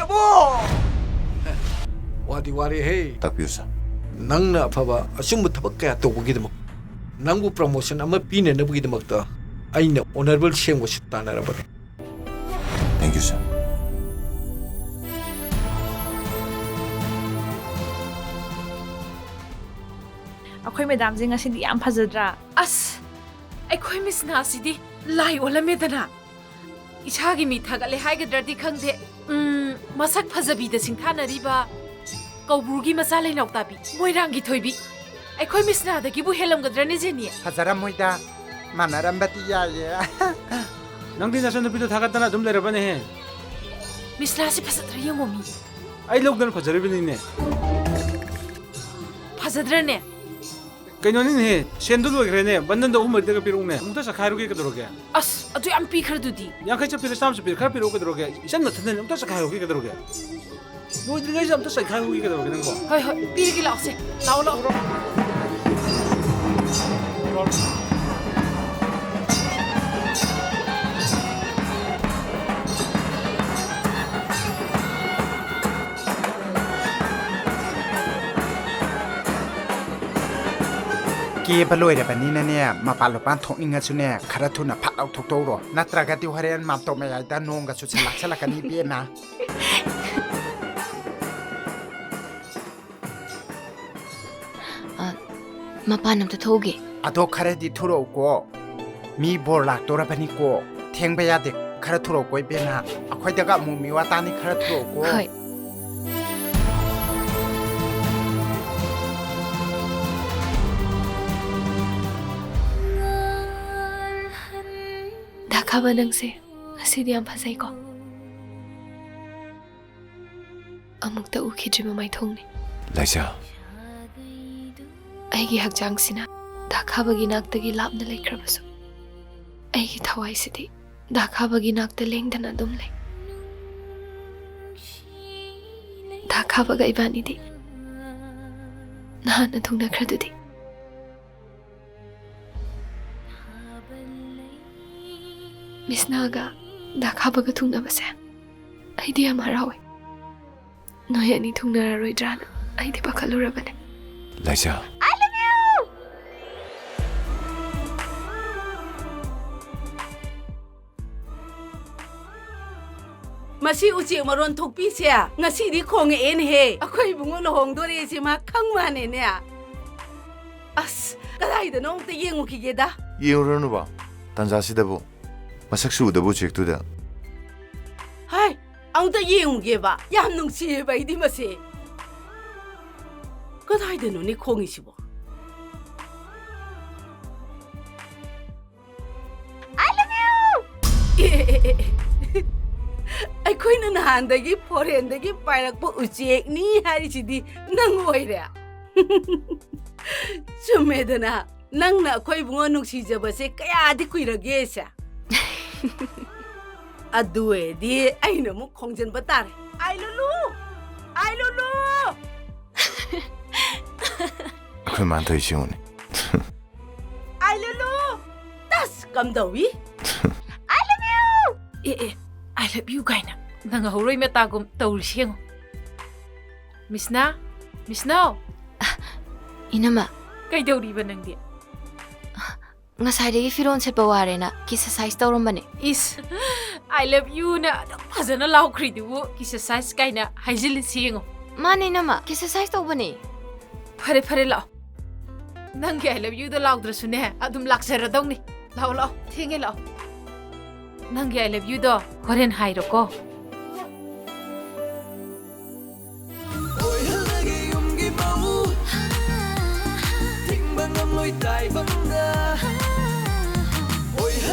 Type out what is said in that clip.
Kabo! Wadi hey. Tapiusa. Nang na phaba asum thabak kaya to bugidam. Nangbu promotion ama pine na bugidam ta. Aina honorable shame was tana rabane. Thank you, sir. Ako'y madam nga sindi ang pazadra. As, ako'y miss na sidi. Lai wala medana. Ishagi mi thagale haigadra di khangde. Masak phazabida singthana riba. Kauburgi masalai nauktabi. Moirangi thoibi. Ako'y miss na dagi bu helamgadra ne jeni. Hazaram moida. Manarambati yaye. Nangdi nasan nabi to thagatana dum lerabane he. Miss na si phazadra yengomi. Ai logdan phazaribini ne. Phazadra ne. Kainonin he. Sendul loigrene. Bandan do umar daga pirung ne. Mumta sakharuge kadroge. As, adu am pi khardudi. Yakai cha pir sam cha pir khar piru kadroge. Isan mathan ne mumta sakharuge kadroge. Lodrigai jam ta sakharuge kadroge nangbo. Hoi hoi, pirgi laose. Lao lao. Ki baloi da bani na ne ma palo pan thong inga chu ne khara thu na phat au thok to ro natra ga ti haren ma to me ya da nong ga chu chala ka ni pe na Mapanam ta thoge ado khare di thuro ko mi bor lak to ra bani ko theng ba ya de khara thuro ko pe na akhoi da ga mu mi wa ta ni khara thuro ko hoi dakaba nang se asidi am phasai ko amuk ta ukhijima mai thongni Laisa. Aigi hakjang sina dakhabagi naktagi lapna laikrabasu aigi thawai sidi dakhabagi nakta lengdana dum le dakhabaga ibani di nahana thungna khradudi misnaga dakhabaga thungna base aidi amarawe noyani thungna roidrana aidi bakhalurabane Laisa. Masi uci maron thokpi sia ngasi di khong en he akhoi bungo lohong dore si ma khangwa ne ne as kadai da nong te yengu ki ge da Yurunu ba. Tanjasidabu. Masaksu udabu chektuda. hai ang ta yengu ge ba yam nung si ba idi mase kadai da no ni khong si bo I love you ꯑꯩꯈꯣꯏꯅ ꯅꯍꯥꯟꯗꯒꯤ ꯐꯣꯔꯦꯟꯗꯒꯤ ꯄꯥꯏꯔꯛꯄ ꯎꯆꯦꯛꯅꯤ ꯍꯥꯏꯔꯤꯁꯤꯗꯤ ꯅꯪ ꯑꯣꯏꯔꯦ ꯆꯨꯝꯃꯦꯗꯅ ꯅꯪꯅ ꯑꯩꯈꯣꯏ ꯕꯨꯡꯉꯣ ꯅꯨꯡꯁꯤꯖꯕꯁꯦ ꯀꯌꯥꯗꯤ ꯀꯨꯏꯔꯒꯦꯁꯦ ꯑꯗꯨ ꯑꯣꯏꯔꯗꯤ ꯑꯩꯅ ꯑꯃꯨꯛ ꯈꯣꯡꯖꯟꯕ ꯇꯥꯔꯦ ꯑꯥꯏ ꯂꯨꯂꯨ ꯑꯩꯈꯣꯏ ꯃꯥꯟꯇꯣꯏ ꯁꯤꯉꯨꯅꯤ ꯑꯥꯏ ꯂꯨꯂꯨ ꯇꯁ ꯀꯝꯗꯧꯋꯤ I love you I love you gaina. Nang horoi metagum tauri siengo. Misna? Misna? inama Kay dauri ba nang di? ngasai degi firon sepa ware na kisa size tawrambane Is I love you na phazana laukri du kisa size kaina haijil siengo. mane nama kisa size tawbane Phare phare lao. Nang I love you da laudra sune adum laksara dongni. Lao lao thenge lao. Nang I love you do horen hairo ko.